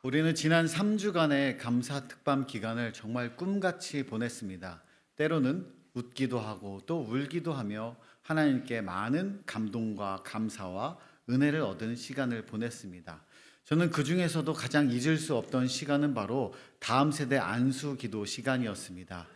우리는 지난 3주간의 감사 특밤 기간을 정말 꿈같이 보냈습니다. 때로는 웃기도 하고 또 울기도 하며 하나님께 많은 감동과 감사와 은혜를 얻은 시간을 보냈습니다. 저는 그 중에서도 가장 잊을 수 없던 시간은 바로 다음 세대 안수 기도 시간이었습니다.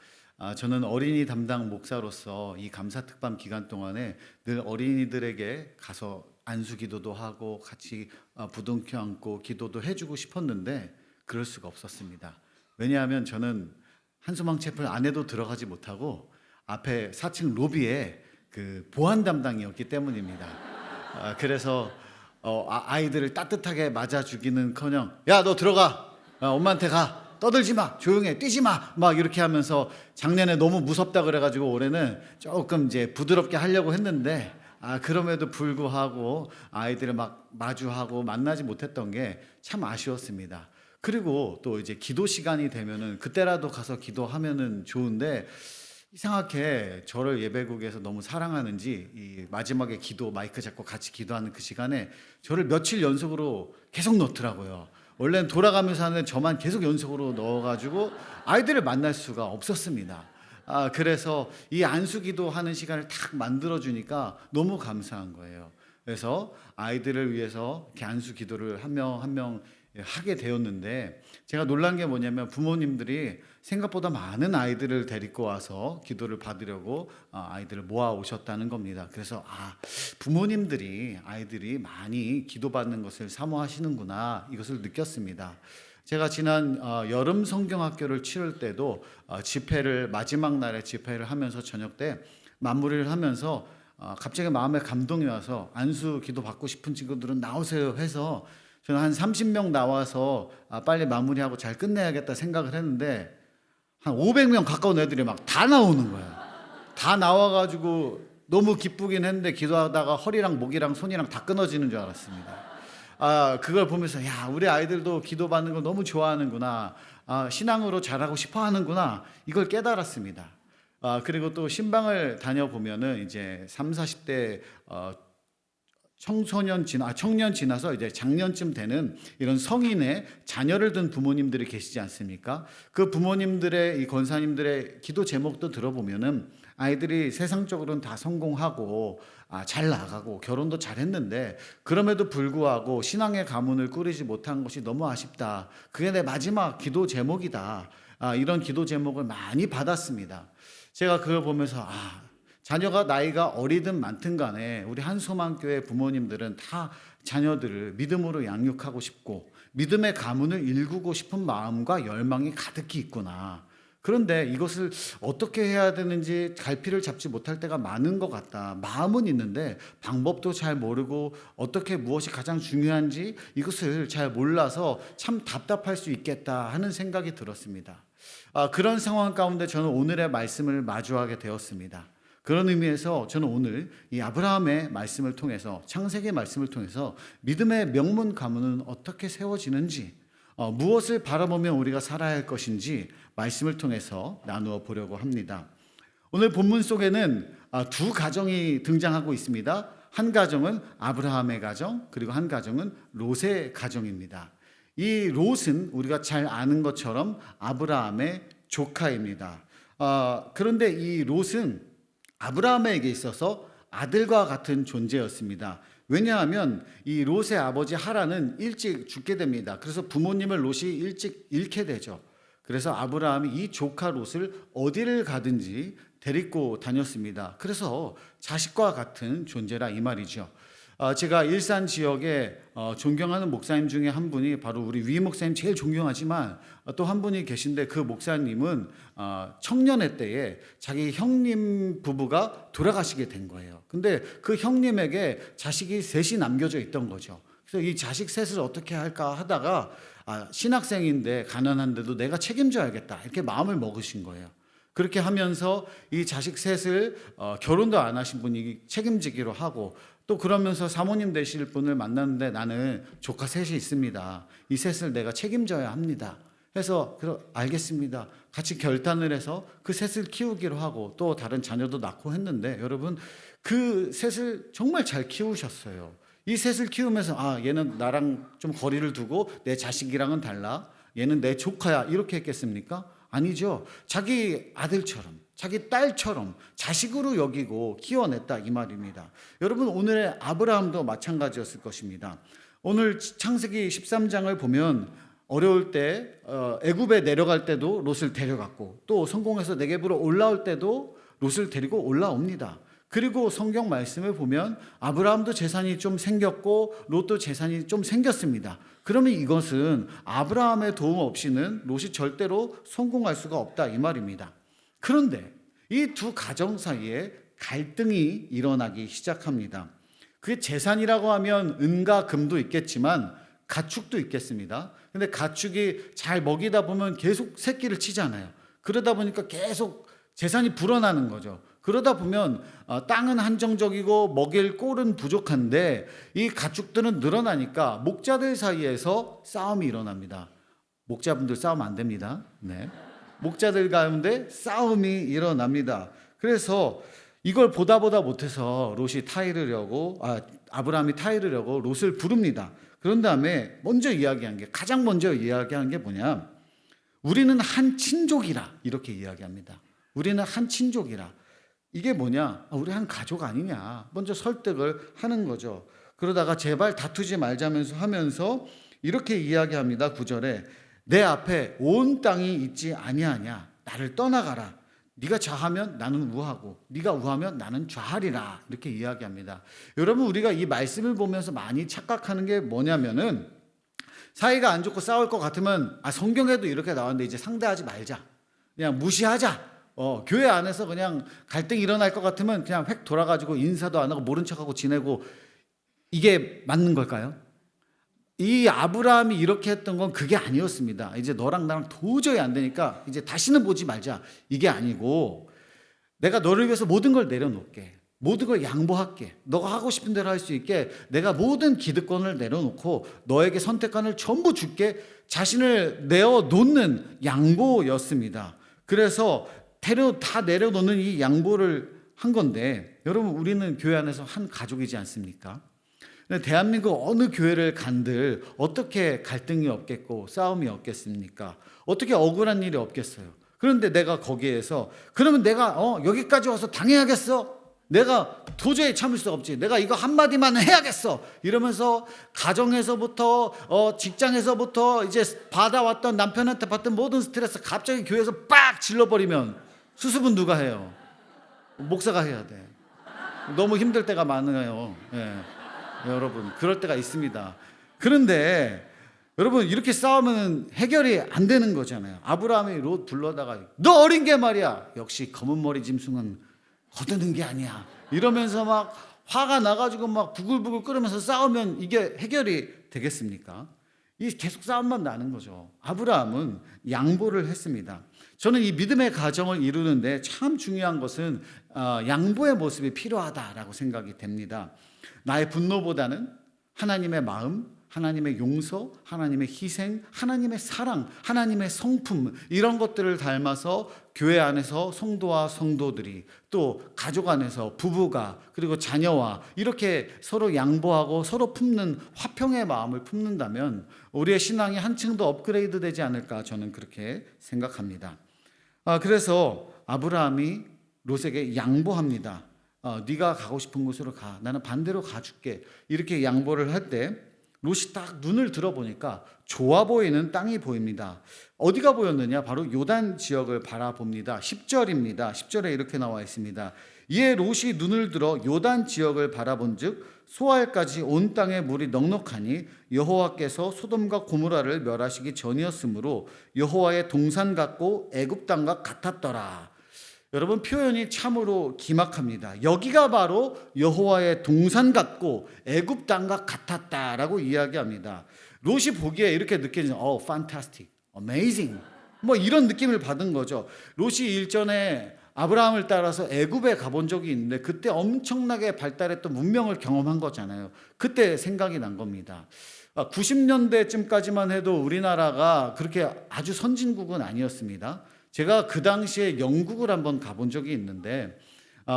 저는 어린이 담당 목사로서 이 감사 특밤 기간 동안에 늘 어린이들에게 가서 안수 기도도 하고 같이 부둥켜 안고 기도도 해주고 싶었는데 그럴 수가 없었습니다. 왜냐하면 저는 한소망 채플 안에도 들어가지 못하고 앞에 4층 로비에 그 보안 담당이었기 때문입니다. 그래서 아이들을 따뜻하게 맞아주기는커녕 야, 너 들어가, 엄마한테 가, 떠들지 마, 조용해, 뛰지 마, 막 이렇게 하면서 작년에 너무 무섭다 그래가지고 올해는 조금 이제 부드럽게 하려고 했는데 그럼에도 불구하고 아이들을 막 마주하고 만나지 못했던 게 참 아쉬웠습니다. 그리고 또 이제 기도 시간이 되면은 그때라도 가서 기도하면은 좋은데 이상하게 저를 예배국에서 너무 사랑하는지 이 마지막에 기도 마이크 잡고 같이 기도하는 그 시간에 저를 며칠 연속으로 계속 넣더라고요. 원래는 돌아가면서 하는 저만 계속 연속으로 넣어가지고 아이들을 만날 수가 없었습니다. 그래서 이 안수기도 하는 시간을 딱 만들어주니까 너무 감사한 거예요. 그래서 아이들을 위해서 이렇게 안수기도를 한 명 한 명 하게 되었는데 제가 놀란 게 뭐냐면 부모님들이 생각보다 많은 아이들을 데리고 와서 기도를 받으려고 아이들을 모아 오셨다는 겁니다. 그래서 부모님들이 아이들이 많이 기도받는 것을 사모하시는구나, 이것을 느꼈습니다. 제가 지난 여름 성경학교를 치를 때도 집회를 마지막 날에 집회를 하면서 저녁 때 마무리를 하면서 갑자기 마음에 감동이 와서 안수 기도 받고 싶은 친구들은 나오세요 해서 저는 한 30명 나와서 빨리 마무리하고 잘 끝내야겠다 생각을 했는데 한 500명 가까운 애들이 막 다 나오는 거야. 다 나와가지고 너무 기쁘긴 했는데 기도하다가 허리랑 목이랑 손이랑 다 끊어지는 줄 알았습니다. 그걸 보면서 야, 우리 아이들도 기도받는 걸 너무 좋아하는구나, 신앙으로 잘하고 싶어 하는구나, 이걸 깨달았습니다. 그리고 또 신방을 다녀보면은 이제 3, 40대 청년 지나서 이제 작년쯤 되는 이런 성인의 자녀를 둔 부모님들이 계시지 않습니까? 그 부모님들의, 이 권사님들의 기도 제목도 들어보면은 아이들이 세상적으로는 다 성공하고 잘 나가고 결혼도 잘했는데 그럼에도 불구하고 신앙의 가문을 꾸리지 못한 것이 너무 아쉽다. 그게 내 마지막 기도 제목이다. 이런 기도 제목을 많이 받았습니다. 제가 그걸 보면서 자녀가 나이가 어리든 많든 간에 우리 한소망교회 부모님들은 다 자녀들을 믿음으로 양육하고 싶고 믿음의 가문을 일구고 싶은 마음과 열망이 가득히 있구나. 그런데 이것을 어떻게 해야 되는지 갈피를 잡지 못할 때가 많은 것 같다. 마음은 있는데 방법도 잘 모르고 어떻게 무엇이 가장 중요한지 이것을 잘 몰라서 참 답답할 수 있겠다 하는 생각이 들었습니다. 그런 상황 가운데 저는 오늘의 말씀을 마주하게 되었습니다. 그런 의미에서 저는 오늘 이 아브라함의 말씀을 통해서, 창세기 말씀을 통해서 믿음의 명문 가문은 어떻게 세워지는지, 무엇을 바라보며 우리가 살아야 할 것인지 말씀을 통해서 나누어 보려고 합니다. 오늘 본문 속에는 두 가정이 등장하고 있습니다. 한 가정은 아브라함의 가정, 그리고 한 가정은 롯의 가정입니다. 이 롯은 우리가 잘 아는 것처럼 아브라함의 조카입니다. 그런데 이 롯은 아브라함에게 있어서 아들과 같은 존재였습니다. 왜냐하면 이 롯의 아버지 하란은 일찍 죽게 됩니다. 그래서 부모님을 롯이 일찍 잃게 되죠. 그래서 아브라함이 이 조카 롯을 어디를 가든지 데리고 다녔습니다. 그래서 자식과 같은 존재라 이 말이죠. 제가 일산 지역에 존경하는 목사님 중에 한 분이 바로 우리 위 목사님 제일 존경하지만 또 한 분이 계신데 그 목사님은 청년의 때에 자기 형님 부부가 돌아가시게 된 거예요. 근데 그 형님에게 자식이 셋이 남겨져 있던 거죠. 그래서 이 자식 셋을 어떻게 할까 하다가 신학생인데 가난한데도 내가 책임져야겠다 이렇게 마음을 먹으신 거예요. 그렇게 하면서 이 자식 셋을 결혼도 안 하신 분이 책임지기로 하고 또 그러면서 사모님 되실 분을 만났는데 나는 조카 셋이 있습니다. 이 셋을 내가 책임져야 합니다. 해서 알겠습니다. 같이 결단을 해서 그 셋을 키우기로 하고 또 다른 자녀도 낳고 했는데 여러분 그 셋을 정말 잘 키우셨어요. 이 셋을 키우면서 얘는 나랑 좀 거리를 두고 내 자식이랑은 달라. 얘는 내 조카야. 이렇게 했겠습니까? 아니죠. 자기 아들처럼, 자기 딸처럼 자식으로 여기고 키워냈다 이 말입니다. 여러분, 오늘의 아브라함도 마찬가지였을 것입니다. 오늘 창세기 13장을 보면 어려울 때 애굽에 내려갈 때도 롯을 데려갔고, 또 성공해서 네겝으로 올라올 때도 롯을 데리고 올라옵니다. 그리고 성경 말씀을 보면 아브라함도 재산이 좀 생겼고 롯도 재산이 좀 생겼습니다. 그러면 이것은 아브라함의 도움 없이는 롯이 절대로 성공할 수가 없다 이 말입니다. 그런데 이 두 가정 사이에 갈등이 일어나기 시작합니다. 그게 재산이라고 하면 은과 금도 있겠지만 가축도 있겠습니다. 근데 가축이 잘 먹이다 보면 계속 새끼를 치잖아요. 그러다 보니까 계속 재산이 불어나는 거죠. 그러다 보면 땅은 한정적이고 먹일 꼴은 부족한데 이 가축들은 늘어나니까 목자들 사이에서 싸움이 일어납니다. 목자분들 싸우면 안 됩니다. 네. 목자들 가운데 싸움이 일어납니다. 그래서 이걸 보다 못해서 롯이 아브라함이 타이르려고 롯을 부릅니다. 그런 다음에 가장 먼저 이야기한 게 뭐냐? 우리는 한 친족이라 이렇게 이야기합니다. 우리는 한 친족이라. 이게 뭐냐? 우리 한 가족 아니냐? 먼저 설득을 하는 거죠. 그러다가 제발 다투지 말자면서 하면서 이렇게 이야기합니다. 9절에 내 앞에 온 땅이 있지 아니하냐? 나를 떠나가라. 네가 좌하면 나는 우하고 네가 우하면 나는 좌하리라. 이렇게 이야기합니다. 여러분, 우리가 이 말씀을 보면서 많이 착각하는 게 뭐냐면은 사이가 안 좋고 싸울 것 같으면 성경에도 이렇게 나왔는데 이제 상대하지 말자. 그냥 무시하자. 교회 안에서 그냥 갈등이 일어날 것 같으면 그냥 획 돌아가지고 인사도 안 하고 모른 척하고 지내고, 이게 맞는 걸까요? 이 아브라함이 이렇게 했던 건 그게 아니었습니다. 이제 너랑 나랑 도저히 안 되니까 이제 다시는 보지 말자. 이게 아니고 내가 너를 위해서 모든 걸 내려놓게. 모든 걸 양보할게. 너가 하고 싶은 대로 할 수 있게 내가 모든 기득권을 내려놓고 너에게 선택권을 전부 줄게. 자신을 내어놓는 양보였습니다. 그래서 다 내려놓는 이 양보를 한 건데, 여러분, 우리는 교회 안에서 한 가족이지 않습니까? 대한민국 어느 교회를 간들 어떻게 갈등이 없겠고 싸움이 없겠습니까? 어떻게 억울한 일이 없겠어요? 그런데 내가 거기에서 그러면 내가 여기까지 와서 당해야겠어? 내가 도저히 참을 수 없지. 내가 이거 한마디만 해야겠어. 이러면서 가정에서부터 직장에서부터 이제 받아왔던 남편한테 받던 모든 스트레스 갑자기 교회에서 빡 질러버리면 수습은 누가 해요? 목사가 해야 돼. 너무 힘들 때가 많아요. 여러분, 그럴 때가 있습니다. 그런데 여러분, 이렇게 싸우면 해결이 안 되는 거잖아요. 아브라함이 롯 불러다가 너 어린 게 말이야. 역시 검은 머리 짐승은 거두는 게 아니야. 이러면서 막 화가 나가지고 막 부글부글 끓으면서 싸우면 이게 해결이 되겠습니까? 이 계속 싸움만 나는 거죠. 아브라함은 양보를 했습니다. 저는 이 믿음의 가정을 이루는데 참 중요한 것은 양보의 모습이 필요하다라고 생각이 됩니다. 나의 분노보다는 하나님의 마음, 하나님의 용서, 하나님의 희생, 하나님의 사랑, 하나님의 성품, 이런 것들을 닮아서 교회 안에서 성도와 성도들이, 또 가족 안에서 부부가, 그리고 자녀와 이렇게 서로 양보하고 서로 품는 화평의 마음을 품는다면 우리의 신앙이 한층 더 업그레이드 되지 않을까, 저는 그렇게 생각합니다. 그래서 아브라함이 롯에게 양보합니다. 네가 가고 싶은 곳으로 가. 나는 반대로 가줄게. 이렇게 양보를 할 때 롯이 딱 눈을 들어보니까 좋아 보이는 땅이 보입니다. 어디가 보였느냐? 바로 요단 지역을 바라봅니다. 10절입니다. 10절에 이렇게 나와 있습니다. 이에 롯이 눈을 들어 요단 지역을 바라본즉 소알까지 온 땅에 물이 넉넉하니 여호와께서 소돔과 고모라를 멸하시기 전이었으므로 여호와의 동산 같고 애굽 땅과 같았더라. 여러분, 표현이 참으로 기막합니다. 여기가 바로 여호와의 동산 같고 애굽 땅과 같았다라고 이야기합니다. 롯이 보기에 이렇게 느껴지는 fantastic, amazing, 뭐 이런 느낌을 받은 거죠. 롯이 일전에 아브라함을 따라서 애굽에 가본 적이 있는데 그때 엄청나게 발달했던 문명을 경험한 거잖아요. 그때 생각이 난 겁니다. 90년대쯤까지만 해도 우리나라가 그렇게 아주 선진국은 아니었습니다. 제가 그 당시에 영국을 한번 가본 적이 있는데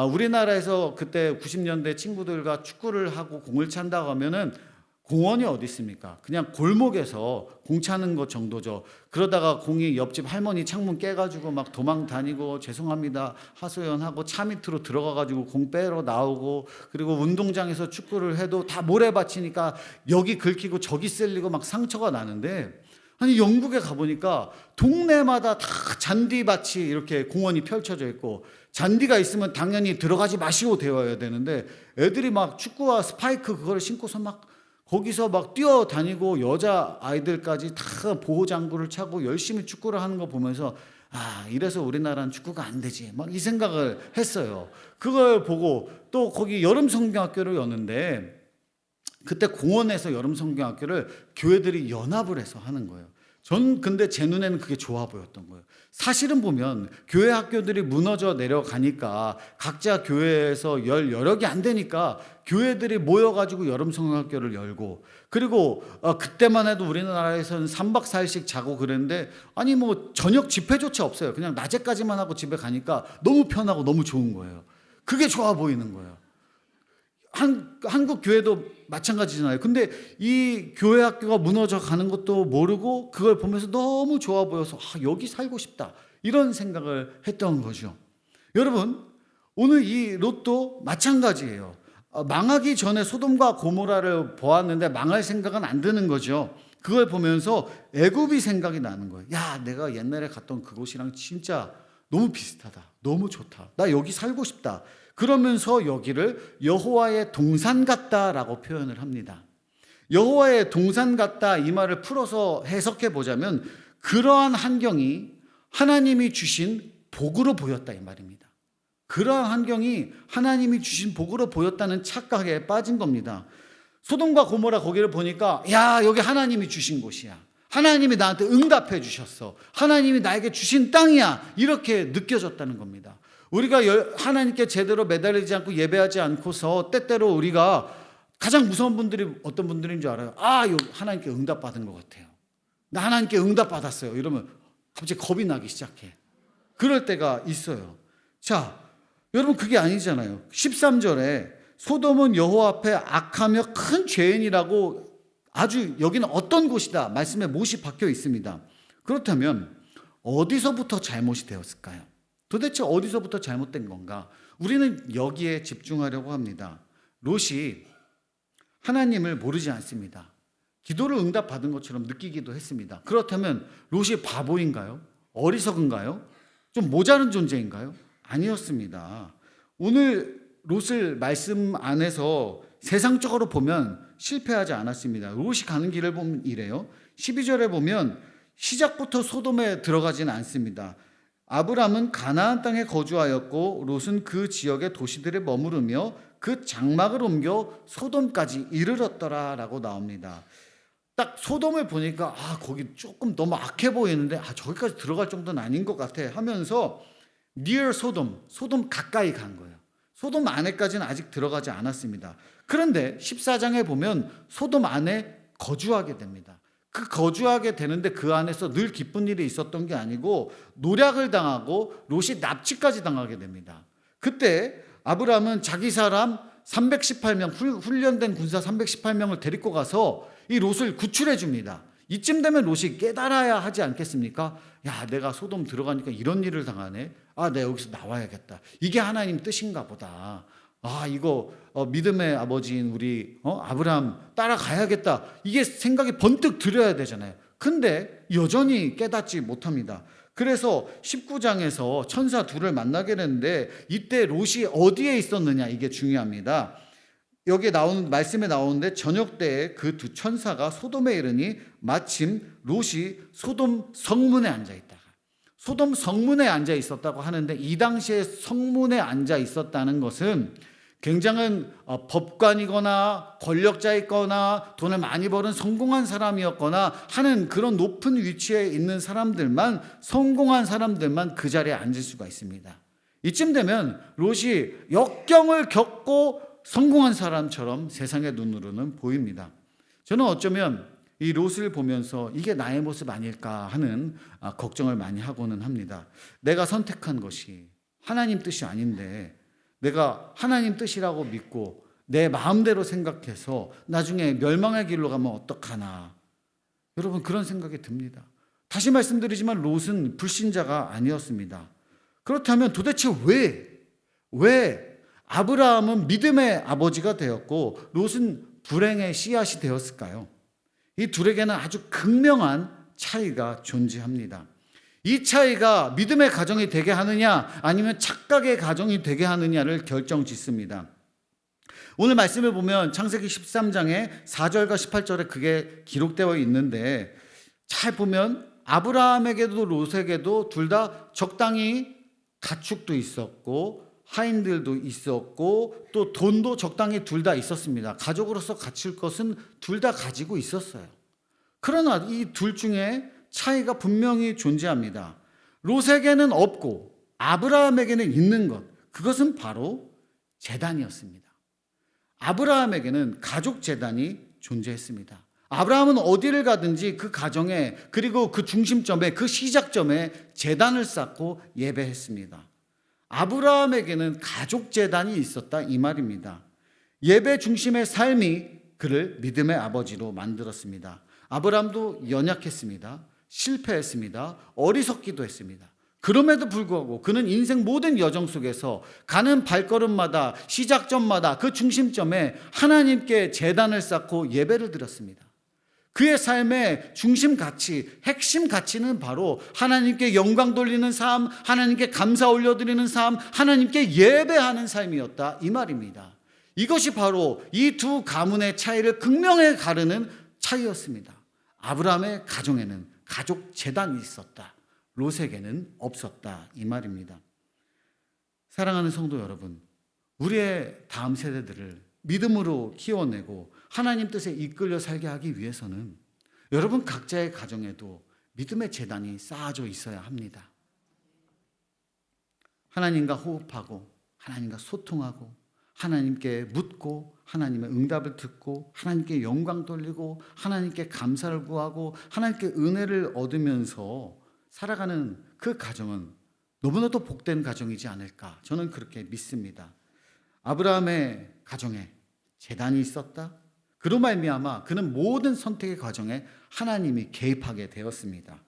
우리나라에서 그때 90년대 친구들과 축구를 하고 공을 찬다고 하면은 공원이 어디 있습니까? 그냥 골목에서 공 차는 것 정도죠. 그러다가 공이 옆집 할머니 창문 깨가지고 막 도망 다니고 죄송합니다 하소연하고 차 밑으로 들어가가지고 공 빼러 나오고, 그리고 운동장에서 축구를 해도 다 모래밭이니까 여기 긁히고 저기 쓸리고 막 상처가 나는데, 아니 영국에 가보니까 동네마다 다 잔디밭이 이렇게 공원이 펼쳐져 있고, 잔디가 있으면 당연히 들어가지 마시고 되어야 되는데 애들이 막 축구와 스파이크 그거를 신고서 막 거기서 막 뛰어다니고 여자 아이들까지 다 보호장구를 차고 열심히 축구를 하는 거 보면서 이래서 우리나라는 축구가 안 되지 막 이 생각을 했어요. 그걸 보고 또 거기 여름 성경학교를 여는데, 그때 공원에서 여름 성경학교를 교회들이 연합을 해서 하는 거예요. 전 근데 제 눈에는 그게 좋아 보였던 거예요. 사실은 보면 교회 학교들이 무너져 내려가니까 각자 교회에서 여러 개 안 되니까 교회들이 모여가지고 여름 성경학교를 열고, 그리고 그때만 해도 우리나라에서는 3박 4일씩 자고 그랬는데, 아니 뭐 저녁 집회조차 없어요. 그냥 낮에까지만 하고 집에 가니까 너무 편하고 너무 좋은 거예요. 그게 좋아 보이는 거예요. 한국 교회도 마찬가지잖아요. 근데 이 교회 학교가 무너져 가는 것도 모르고 그걸 보면서 너무 좋아 보여서 여기 살고 싶다 이런 생각을 했던 거죠. 여러분, 오늘 이 롯도 마찬가지예요. 망하기 전에 소돔과 고모라를 보았는데 망할 생각은 안 드는 거죠. 그걸 보면서 애굽이 생각이 나는 거예요. 야, 내가 옛날에 갔던 그곳이랑 진짜 너무 비슷하다. 너무 좋다. 나 여기 살고 싶다. 그러면서 여기를 여호와의 동산 같다라고 표현을 합니다. 여호와의 동산 같다 이 말을 풀어서 해석해 보자면, 그러한 환경이 하나님이 주신 복으로 보였다 이 말입니다. 그러한 환경이 하나님이 주신 복으로 보였다는 착각에 빠진 겁니다. 소돔과 고모라 거기를 보니까 야, 여기 하나님이 주신 곳이야. 하나님이 나한테 응답해 주셨어. 하나님이 나에게 주신 땅이야. 이렇게 느껴졌다는 겁니다. 우리가 하나님께 제대로 매달리지 않고 예배하지 않고서 때때로 우리가 가장 무서운 분들이 어떤 분들인 줄 알아요? 하나님께 응답받은 것 같아요. 나 하나님께 응답받았어요. 이러면 갑자기 겁이 나기 시작해. 그럴 때가 있어요. 자, 여러분 그게 아니잖아요. 13절에 소돔은 여호와 앞에 악하며 큰 죄인이라고, 아주 여기는 어떤 곳이다 말씀에 못이 박혀 있습니다. 그렇다면 어디서부터 잘못이 되었을까요? 도대체 어디서부터 잘못된 건가? 우리는 여기에 집중하려고 합니다. 롯이 하나님을 모르지 않습니다. 기도를 응답받은 것처럼 느끼기도 했습니다. 그렇다면 롯이 바보인가요? 어리석은가요? 좀 모자른 존재인가요? 아니었습니다. 오늘 롯을 말씀 안에서 세상적으로 보면 실패하지 않았습니다. 롯이 가는 길을 보면 이래요. 12절에 보면 시작부터 소돔에 들어가지는 않습니다. 아브람은 가나안 땅에 거주하였고 롯은 그 지역의 도시들에 머무르며 그 장막을 옮겨 소돔까지 이르렀더라라고 나옵니다. 딱 소돔을 보니까 거기 조금 너무 악해 보이는데 저기까지 들어갈 정도는 아닌 것 같아 하면서 near 소돔 가까이 간 거예요. 소돔 안에까지는 아직 들어가지 않았습니다. 그런데 14장에 보면 소돔 안에 거주하게 됩니다. 그 거주하게 되는데 그 안에서 늘 기쁜 일이 있었던 게 아니고 노략을 당하고 롯이 납치까지 당하게 됩니다. 그때 아브람은 자기 사람 318명, 훈련된 군사 318명을 데리고 가서 이 롯을 구출해 줍니다. 이쯤 되면 롯이 깨달아야 하지 않겠습니까? 야, 내가 소돔 들어가니까 이런 일을 당하네. 내가 여기서 나와야겠다. 이게 하나님 뜻인가 보다. 이거 믿음의 아버지인 우리 아브라함 따라가야겠다. 이게 생각이 번뜩 들어야 되잖아요. 근데 여전히 깨닫지 못합니다. 그래서 19장에서 천사 둘을 만나게 되는데 이때 롯이 어디에 있었느냐 이게 중요합니다. 여기에 말씀에 나오는데 저녁 때에 그 두 천사가 소돔에 이르니 마침 롯이 소돔 성문에 앉아있다. 소돔 성문에 앉아 있었다고 하는데 이 당시에 성문에 앉아 있었다는 것은 굉장한 법관이거나 권력자이거나 돈을 많이 버는 성공한 사람이었거나 하는 그런 높은 위치에 있는 사람들만, 성공한 사람들만 그 자리에 앉을 수가 있습니다. 이쯤 되면 롯이 역경을 겪고 성공한 사람처럼 세상의 눈으로는 보입니다. 저는 어쩌면 이 롯을 보면서 이게 나의 모습 아닐까 하는 걱정을 많이 하고는 합니다. 내가 선택한 것이 하나님 뜻이 아닌데 내가 하나님 뜻이라고 믿고 내 마음대로 생각해서 나중에 멸망의 길로 가면 어떡하나. 여러분, 그런 생각이 듭니다. 다시 말씀드리지만 롯은 불신자가 아니었습니다. 그렇다면 도대체 왜 아브라함은 믿음의 아버지가 되었고 롯은 불행의 씨앗이 되었을까요? 이 둘에게는 아주 극명한 차이가 존재합니다. 이 차이가 믿음의 가정이 되게 하느냐 아니면 착각의 가정이 되게 하느냐를 결정짓습니다. 오늘 말씀을 보면 창세기 13장에 4절과 18절에 그게 기록되어 있는데, 잘 보면 아브라함에게도 롯에게도 둘 다 적당히 가축도 있었고 하인들도 있었고 또 돈도 적당히 둘 다 있었습니다. 가족으로서 갖출 것은 둘 다 가지고 있었어요. 그러나 이 둘 중에 차이가 분명히 존재합니다. 롯에게는 없고 아브라함에게는 있는 것, 그것은 바로 제단이었습니다. 아브라함에게는 가족 제단이 존재했습니다. 아브라함은 어디를 가든지 그 가정에, 그리고 그 중심점에, 그 시작점에 제단을 쌓고 예배했습니다. 아브라함에게는 가족 제단이 있었다, 이 말입니다. 예배 중심의 삶이 그를 믿음의 아버지로 만들었습니다. 아브라함도 연약했습니다. 실패했습니다. 어리석기도 했습니다. 그럼에도 불구하고 그는 인생 모든 여정 속에서 가는 발걸음마다, 시작점마다 그 중심점에 하나님께 제단을 쌓고 예배를 드렸습니다. 그의 삶의 중심 가치, 핵심 가치는 바로 하나님께 영광 돌리는 삶, 하나님께 감사 올려드리는 삶, 하나님께 예배하는 삶이었다, 이 말입니다. 이것이 바로 이 두 가문의 차이를 극명하게 가르는 차이였습니다. 아브라함의 가정에는 가족 제단이 있었다, 롯에게는 없었다, 이 말입니다. 사랑하는 성도 여러분, 우리의 다음 세대들을 믿음으로 키워내고 하나님 뜻에 이끌려 살게 하기 위해서는 여러분 각자의 가정에도 믿음의 제단이 쌓아져 있어야 합니다. 하나님과 호흡하고 하나님과 소통하고 하나님께 묻고 하나님의 응답을 듣고 하나님께 영광 돌리고 하나님께 감사를 구하고 하나님께 은혜를 얻으면서 살아가는 그 가정은 너무나도 복된 가정이지 않을까, 저는 그렇게 믿습니다. 아브라함의 가정에 제단이 있었다. 그로 말미암아 그는 모든 선택의 과정에 하나님이 개입하게 되었습니다.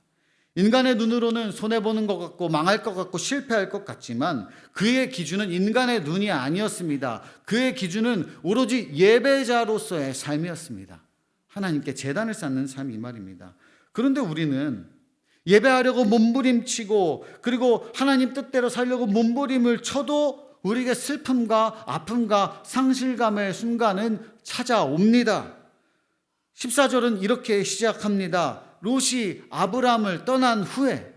인간의 눈으로는 손해보는 것 같고 망할 것 같고 실패할 것 같지만 그의 기준은 인간의 눈이 아니었습니다. 그의 기준은 오로지 예배자로서의 삶이었습니다. 하나님께 제단을 쌓는 삶, 이 말입니다. 그런데 우리는 예배하려고 몸부림치고 그리고 하나님 뜻대로 살려고 몸부림을 쳐도 우리에게 슬픔과 아픔과 상실감의 순간은 찾아옵니다. 14절은 이렇게 시작합니다. 롯이 아브라함을 떠난 후에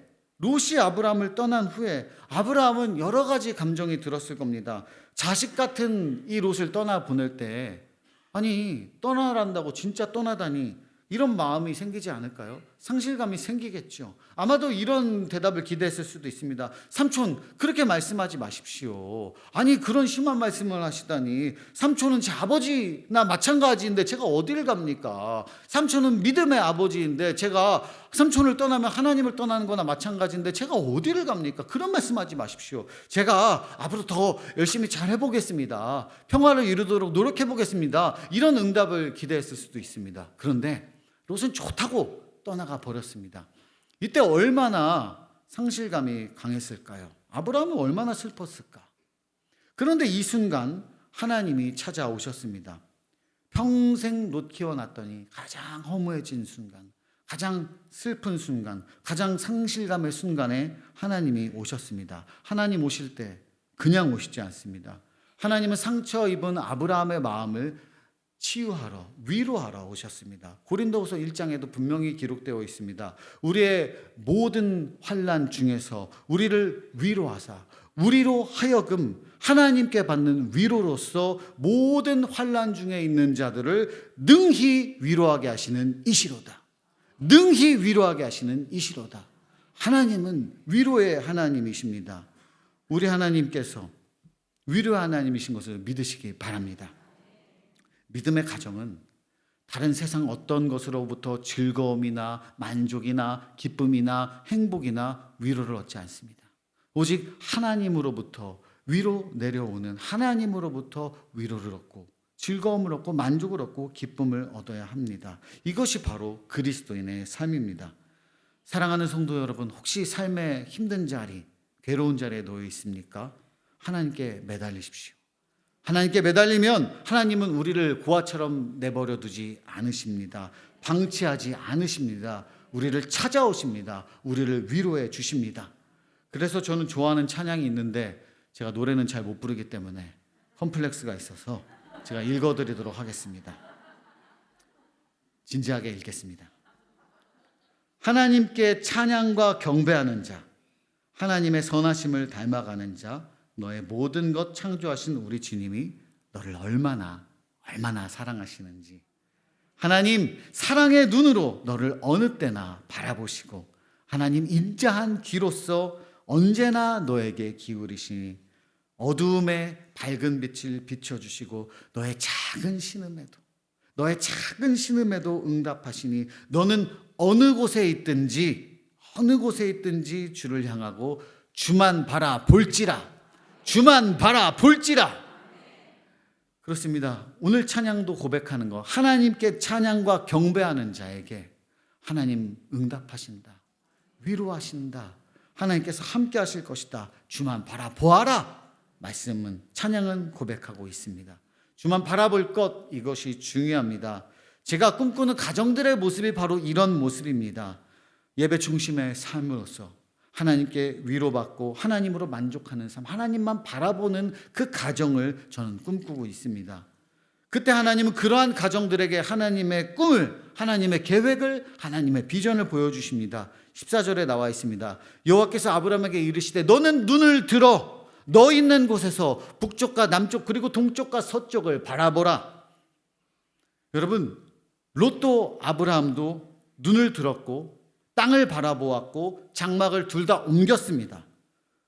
아브라함은 여러 가지 감정이 들었을 겁니다. 자식 같은 이 롯을 떠나 보낼 때, 아니 떠나란다고 진짜 떠나다니, 이런 마음이 생기지 않을까요? 상실감이 생기겠죠. 아마도 이런 대답을 기대했을 수도 있습니다. 삼촌, 그렇게 말씀하지 마십시오. 아니 그런 심한 말씀을 하시다니. 삼촌은 제 아버지나 마찬가지인데 제가 어디를 갑니까? 삼촌은 믿음의 아버지인데 제가 삼촌을 떠나면 하나님을 떠나는 거나 마찬가지인데 제가 어디를 갑니까? 그런 말씀하지 마십시오. 제가 앞으로 더 열심히 잘 해보겠습니다. 평화를 이루도록 노력해보겠습니다. 이런 응답을 기대했을 수도 있습니다. 그런데 롯은 좋다고 떠나가 버렸습니다. 이때 얼마나 상실감이 강했을까요? 아브라함은 얼마나 슬펐을까? 그런데 이 순간 하나님이 찾아오셨습니다. 평생 롯 키워놨더니 가장 허무해진 순간, 가장 슬픈 순간, 가장 상실감의 순간에 하나님이 오셨습니다. 하나님 오실 때 그냥 오시지 않습니다. 하나님은 상처 입은 아브라함의 마음을 치유하러, 위로하러 오셨습니다. 고린도후서 1장에도 분명히 기록되어 있습니다. 우리의 모든 환난 중에서 우리를 위로하사 우리로 하여금 하나님께 받는 위로로서 모든 환난 중에 있는 자들을 능히 위로하게 하시는 이시로다. 능히 위로하게 하시는 이시로다. 하나님은 위로의 하나님이십니다. 우리 하나님께서 위로의 하나님이신 것을 믿으시기 바랍니다. 믿음의 가정은 다른 세상 어떤 것으로부터 즐거움이나 만족이나 기쁨이나 행복이나 위로를 얻지 않습니다. 오직 하나님으로부터 위로 내려오는 하나님으로부터 위로를 얻고 즐거움을 얻고 만족을 얻고 기쁨을 얻어야 합니다. 이것이 바로 그리스도인의 삶입니다. 사랑하는 성도 여러분, 혹시 삶의 힘든 자리, 괴로운 자리에 놓여 있습니까? 하나님께 매달리십시오. 하나님께 매달리면 하나님은 우리를 고아처럼 내버려 두지 않으십니다. 방치하지 않으십니다. 우리를 찾아오십니다. 우리를 위로해 주십니다. 그래서 저는 좋아하는 찬양이 있는데 제가 노래는 잘 못 부르기 때문에 컴플렉스가 있어서 제가 읽어드리도록 하겠습니다. 진지하게 읽겠습니다. 하나님께 찬양과 경배하는 자, 하나님의 선하심을 닮아가는 자, 너의 모든 것 창조하신 우리 주님이 너를 얼마나 사랑하시는지. 하나님 사랑의 눈으로 너를 어느 때나 바라보시고 하나님 인자한 귀로서 언제나 너에게 기울이시니 어두움에 밝은 빛을 비춰주시고 너의 작은 신음에도 응답하시니 너는 어느 곳에 있든지 주를 향하고 주만 바라볼지라. 그렇습니다. 오늘 찬양도 고백하는 거, 하나님께 찬양과 경배하는 자에게 하나님 응답하신다, 위로하신다, 하나님께서 함께 하실 것이다, 주만 바라보아라. 말씀은, 찬양은 고백하고 있습니다. 주만 바라볼 것, 이것이 중요합니다. 제가 꿈꾸는 가정들의 모습이 바로 이런 모습입니다. 예배 중심의 삶으로서 하나님께 위로받고 하나님으로 만족하는 삶, 하나님만 바라보는 그 가정을 저는 꿈꾸고 있습니다. 그때 하나님은 그러한 가정들에게 하나님의 꿈을, 하나님의 계획을, 하나님의 비전을 보여주십니다. 14절에 나와 있습니다. 여호와께서 아브라함에게 이르시되 너는 눈을 들어 너 있는 곳에서 북쪽과 남쪽 그리고 동쪽과 서쪽을 바라보라. 여러분, 롯도 아브라함도 눈을 들었고 땅을 바라보았고 장막을 둘 다 옮겼습니다.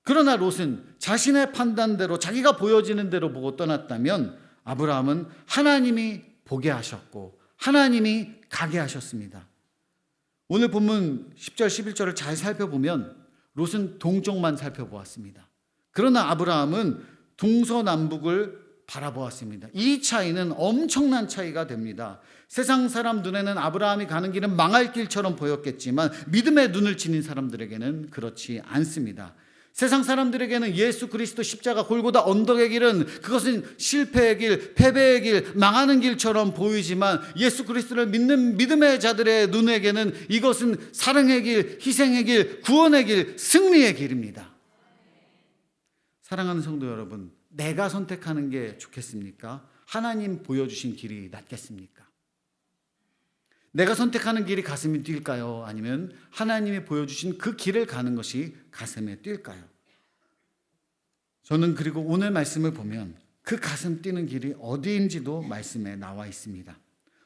그러나 롯은 자신의 판단대로 자기가 보여지는 대로 보고 떠났다면 아브라함은 하나님이 보게 하셨고 하나님이 가게 하셨습니다. 오늘 본문 10절 11절을 잘 살펴보면 롯은 동쪽만 살펴보았습니다. 그러나 아브라함은 동서남북을 바라보았습니다. 이 차이는 엄청난 차이가 됩니다. 세상 사람 눈에는 아브라함이 가는 길은 망할 길처럼 보였겠지만 믿음의 눈을 지닌 사람들에게는 그렇지 않습니다. 세상 사람들에게는 예수 그리스도 십자가 골고다 언덕의 길은 그것은 실패의 길, 패배의 길, 망하는 길처럼 보이지만 예수 그리스도를 믿는 믿음의 자들의 눈에게는 이것은 사랑의 길, 희생의 길, 구원의 길, 승리의 길입니다. 사랑하는 성도 여러분, 내가 선택하는 게 좋겠습니까? 하나님 보여주신 길이 낫겠습니까? 내가 선택하는 길이 가슴이 뛸까요? 아니면 하나님이 보여주신 그 길을 가는 것이 가슴에 뛸까요? 저는 그리고 오늘 말씀을 보면 그 가슴 뛰는 길이 어디인지도 말씀에 나와 있습니다.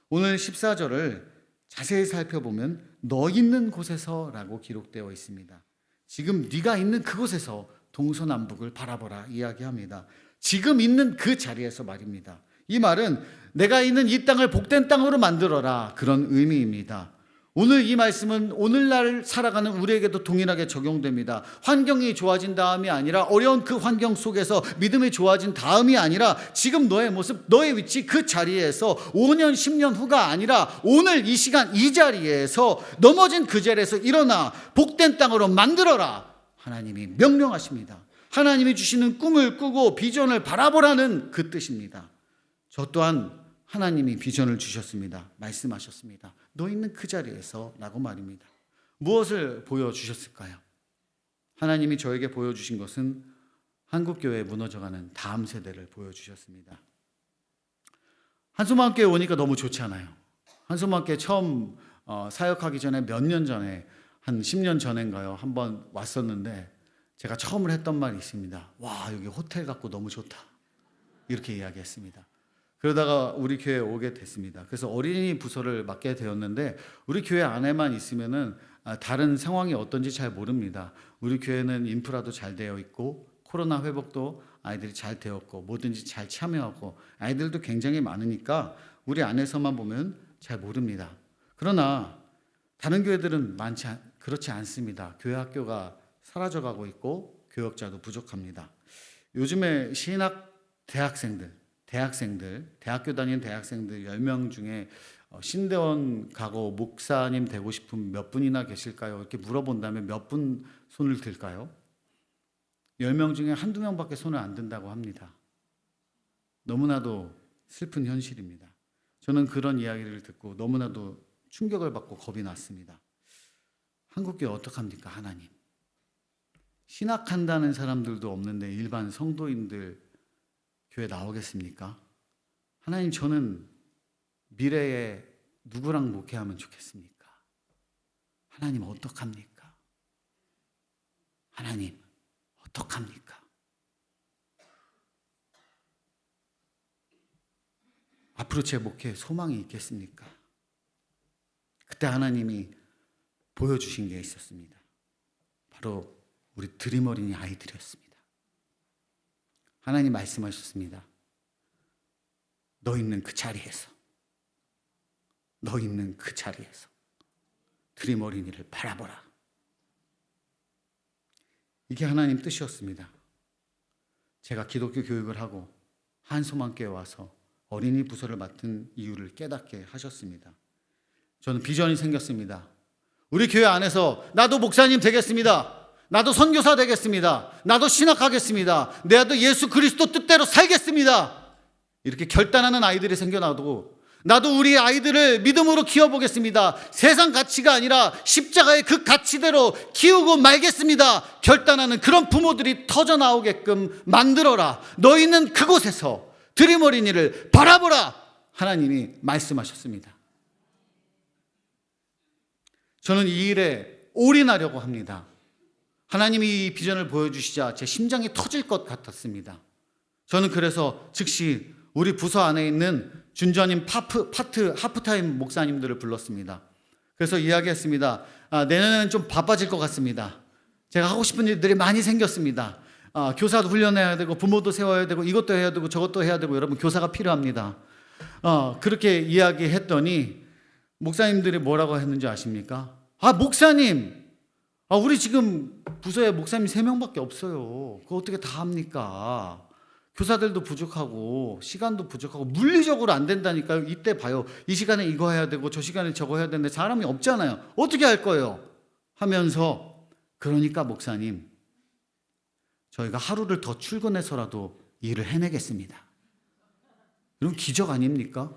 오늘 14절을 자세히 살펴보면 너 있는 곳에서 라고 기록되어 있습니다. 지금 네가 있는 그곳에서 동서남북을 바라보라 이야기합니다. 지금 있는 그 자리에서 말입니다. 이 말은 내가 있는 이 땅을 복된 땅으로 만들어라, 그런 의미입니다. 오늘 이 말씀은 오늘날 살아가는 우리에게도 동일하게 적용됩니다. 환경이 좋아진 다음이 아니라, 어려운 그 환경 속에서 믿음이 좋아진 다음이 아니라, 지금 너의 모습, 너의 위치 그 자리에서 5년 10년 후가 아니라 오늘 이 시간 이 자리에서, 넘어진 그 자리에서 일어나 복된 땅으로 만들어라, 하나님이 명령하십니다. 하나님이 주시는 꿈을 꾸고 비전을 바라보라는 그 뜻입니다. 저 또한 하나님이 비전을 주셨습니다. 말씀하셨습니다. 너 있는 그 자리에서 라고 말입니다. 무엇을 보여주셨을까요? 하나님이 저에게 보여주신 것은 한국교회에 무너져가는 다음 세대를 보여주셨습니다. 한소망교회 오니까 너무 좋지 않아요? 한소망교회 처음 사역하기 전에 몇 년 전에, 한 10년 전인가요? 한번 왔었는데 제가 처음으로 했던 말이 있습니다. 와, 여기 호텔 같고 너무 좋다, 이렇게 이야기했습니다. 그러다가 우리 교회에 오게 됐습니다. 그래서 어린이 부서를 맡게 되었는데 우리 교회 안에만 있으면은 다른 상황이 어떤지 잘 모릅니다. 우리 교회는 인프라도 잘 되어 있고 코로나 회복도 아이들이 잘 되었고 뭐든지 잘 참여하고 아이들도 굉장히 많으니까 우리 안에서만 보면 잘 모릅니다. 그러나 다른 교회들은 그렇지 않습니다. 교회 학교가 사라져가고 있고 교역자도 부족합니다. 요즘에 신학 대학생들, 대학교 다니는 대학생들 10명 중에 신대원 가고 목사님 되고 싶은 몇 분이나 계실까요? 이렇게 물어본다면 몇 분 손을 들까요? 10명 중에 한두 명밖에 손을 안 든다고 합니다. 너무나도 슬픈 현실입니다. 저는 그런 이야기를 듣고 너무나도 충격을 받고 겁이 났습니다. 한국교회 어떡합니까, 하나님? 신학한다는 사람들도 없는데 일반 성도인들 교회 나오겠습니까? 하나님, 저는 미래에 누구랑 목회하면 좋겠습니까? 하나님, 어떡합니까? 하나님, 어떡합니까? 앞으로 제 목회에 소망이 있겠습니까? 그때 하나님이 보여주신 게 있었습니다. 바로 우리 드림 어린이 아이들이었습니다. 하나님 말씀하셨습니다. 너 있는 그 자리에서 드림 어린이를 바라보라. 이게 하나님 뜻이었습니다. 제가 기독교 교육을 하고 한소망교회에 와서 어린이 부서를 맡은 이유를 깨닫게 하셨습니다. 저는 비전이 생겼습니다. 우리 교회 안에서 나도 목사님 되겠습니다. 나도 선교사 되겠습니다. 나도 신학하겠습니다. 나도 예수 그리스도 뜻대로 살겠습니다. 이렇게 결단하는 아이들이 생겨나도 나도 우리 아이들을 믿음으로 키워보겠습니다. 세상 가치가 아니라 십자가의 그 가치대로 키우고 말겠습니다. 결단하는 그런 부모들이 터져나오게끔 만들어라. 너 있는 그곳에서 드림 어린이를 바라보라. 하나님이 말씀하셨습니다. 저는 이 일에 올인하려고 합니다. 하나님이 이 비전을 보여주시자 제 심장이 터질 것 같았습니다. 저는 그래서 즉시 우리 부서 안에 있는 준전임 하프타임 목사님들을 불렀습니다. 그래서 이야기했습니다. 내년에는 좀 바빠질 것 같습니다. 제가 하고 싶은 일들이 많이 생겼습니다. 교사도 훈련해야 되고 부모도 세워야 되고 이것도 해야 되고 저것도 해야 되고 여러분 교사가 필요합니다. 그렇게 이야기했더니 목사님들이 뭐라고 했는지 아십니까? 목사님, 우리 지금 부서에 목사님 3명밖에 없어요. 그거 어떻게 다 합니까? 교사들도 부족하고 시간도 부족하고 물리적으로 안 된다니까요. 이때 봐요. 이 시간에 이거 해야 되고 저 시간에 저거 해야 되는데 사람이 없잖아요. 어떻게 할 거예요? 하면서 그러니까 목사님, 저희가 하루를 더 출근해서라도 일을 해내겠습니다. 여러분 기적 아닙니까?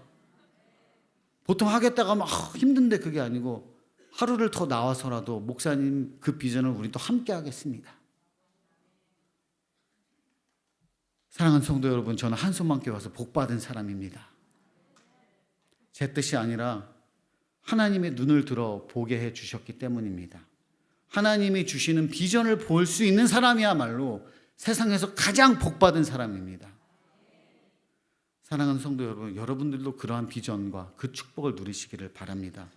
보통 하겠다고 하면 힘든데 그게 아니고 하루를 더 나와서라도 목사님 그 비전을 우리 또 함께 하겠습니다. 사랑하는 성도 여러분, 저는 한손만께 와서 복받은 사람입니다. 제 뜻이 아니라 하나님의 눈을 들어 보게 해 주셨기 때문입니다. 하나님이 주시는 비전을 볼 수 있는 사람이야말로 세상에서 가장 복받은 사람입니다. 사랑하는 성도 여러분, 여러분들도 그러한 비전과 그 축복을 누리시기를 바랍니다.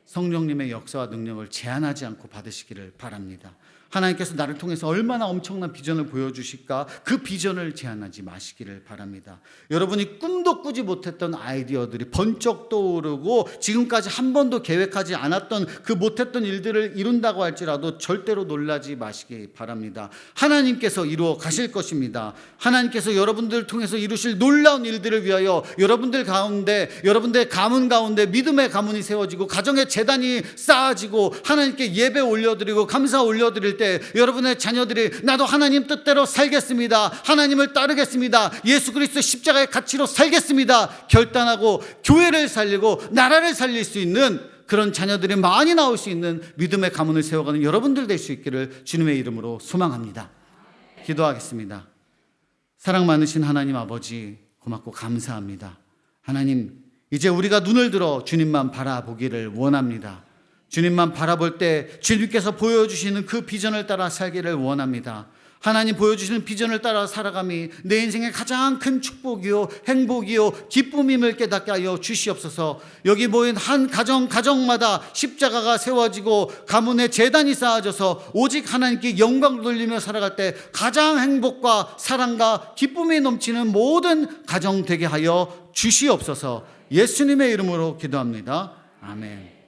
성령님의 역사와 능력을 제한하지 않고 받으시기를 바랍니다. 하나님께서 나를 통해서 얼마나 엄청난 비전을 보여주실까, 그 비전을 제한하지 마시기를 바랍니다. 여러분이 꿈도 꾸지 못했던 아이디어들이 번쩍 떠오르고 지금까지 한 번도 계획하지 않았던 그 못했던 일들을 이룬다고 할지라도 절대로 놀라지 마시기 바랍니다. 하나님께서 이루어 가실 것입니다. 하나님께서 여러분들을 통해서 이루실 놀라운 일들을 위하여 여러분들 가운데, 여러분들의 가문 가운데 믿음의 가문이 세워지고 가정의 재단이 쌓아지고 하나님께 예배 올려드리고 감사 올려드릴 때 여러분의 자녀들이 나도 하나님 뜻대로 살겠습니다. 하나님을 따르겠습니다. 예수 그리스도 십자가의 가치로 살겠습니다. 결단하고 교회를 살리고 나라를 살릴 수 있는 그런 자녀들이 많이 나올 수 있는 믿음의 가문을 세워가는 여러분들 될 수 있기를 주님의 이름으로 소망합니다. 기도하겠습니다. 사랑 많으신 하나님 아버지, 고맙고 감사합니다. 하나님, 이제 우리가 눈을 들어 주님만 바라보기를 원합니다. 주님만 바라볼 때 주님께서 보여주시는 그 비전을 따라 살기를 원합니다. 하나님 보여주시는 비전을 따라 살아감이 내 인생의 가장 큰 축복이요 행복이요 기쁨임을 깨닫게 하여 주시옵소서. 여기 모인 한 가정마다 십자가가 세워지고 가문의 재단이 쌓아져서 오직 하나님께 영광 돌리며 살아갈 때 가장 행복과 사랑과 기쁨이 넘치는 모든 가정 되게 하여 주시옵소서. 예수님의 이름으로 기도합니다. 아멘.